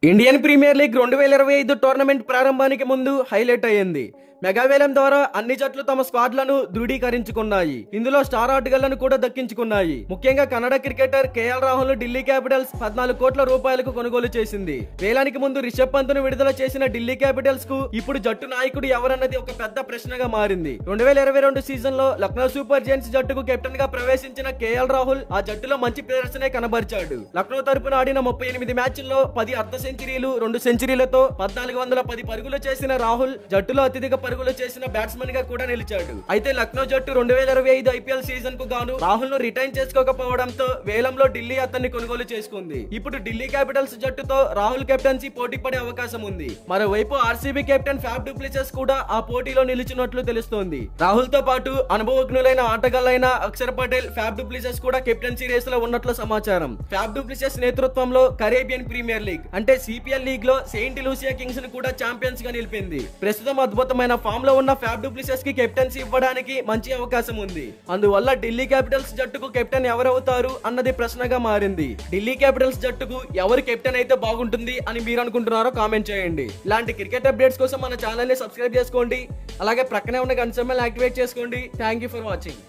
Indian premier league 2025 tournament ప్రారంభానికి ముందు highlight అయ్యింది. మెగావేలం ద్వారా అన్ని జట్లు తమ స్క్వాడ్లను దృఢీకరించుకున్నాయి. ఇందులో స్టార్ ఆటగాళ్లను కూడా దక్కించుకున్నాయి. ముఖ్యంగా Kannada cricketer KL Rahul Delhi Capitals 14 కోట్ల రూపాయలకు కొనుగోలు చేసింది. వేలానికి ముందు రిషబ్ పంత్ను విడుదల చేసిన ఢిల్లీ క్యాపిటల్స్ కు ఇప్పుడు జట్టు నాయకుడు ఎవరన్నది ఒక పెద్ద ప్రశ్నగా మారింది. 2022 సీజన్ లో లక్నో సూపర్ జైంట్స్ జట్టుకు కెప్టెన్ గా ప్రవేశించిన కేఎల్ రాహుల్ ఆ జట్టులో మంచి ప్రదర్శనే కనబరిచాడు. లక్నో తరపున ఆడిన 38 మ్యాచ్ల్లో 10 అర్ధ సెంచరీలు 2 సెంచరీలతో 1410 పరుగులు చేసిన రాహుల్ జట్టులో అత్యధిక పరుగులు చేసిన బ్యాట్స్మన్ గా కూడా నిలిచాడు. అయితే లక్నో జట్టు 2025 ఐపీఎల్ సీజన్ కు గాను రాహుల్ ను రిటైన్ చేసుకోకపోవడంతో వేలంలో ఢిల్లీ అతన్ని కొనుగోలు చేసుకుంది. ఇప్పుడు ఢిల్లీ క్యాపిటల్స్ జట్టుతో రాహుల్ కెప్టెన్సీ పోటీ పడే అవకాశం ఉంది. మరోవైపు RCB captain Faf du Plessis కూడా ఆ పోటీలో నిలిచినట్లు తెలుస్తోంది. రాహుల్ తో పాటు అనుభవజ్ఞులైన ఆటగాళ్లైన Akshar Patel, Faf du Plessis కూడా కెప్టెన్సీ రేస్ లో ఉన్నట్లు సమాచారం. ఫ్యాబ్ డు ప్లెసిస్ నేతృత్వంలో కరేబియన్ ప్రీమియర్ లీగ్ అంటే సిపిఎల్ లీగ్ లో సెయింట్ లూసియా కింగ్స్ ను కూడా ఛాంపియన్స్ గా నిలిపింది. ప్రస్తుతం అద్భుతమైన ఫామ్ లో ఉన్న ఫ్యాబ్ డు ప్లెసిస్ కి కెప్టెన్సీ ఇవ్వడానికి మంచి అవకాశం ఉంది. అందువల్ల ఢిల్లీ క్యాపిటల్స్ జట్టుకు కెప్టెన్ ఎవరవుతారు అన్నది ప్రశ్నగా మారింది. ఢిల్లీ క్యాపిటల్స్ జట్టుకు ఎవరు కెప్టెన్ అయితే బాగుంటుంది అని మీరు అనుకుంటున్నారో కామెంట్ చేయండి. ఇలాంటి క్రికెట్ అప్డేట్స్ కోసం మన ఛానల్ ని సబ్స్క్రైబ్ చేసుకోండి. అలాగే ప్రక్కనే ఉన్న గంట సింబల్ యాక్టివేట్ చేసుకోండి. Thank you for watching.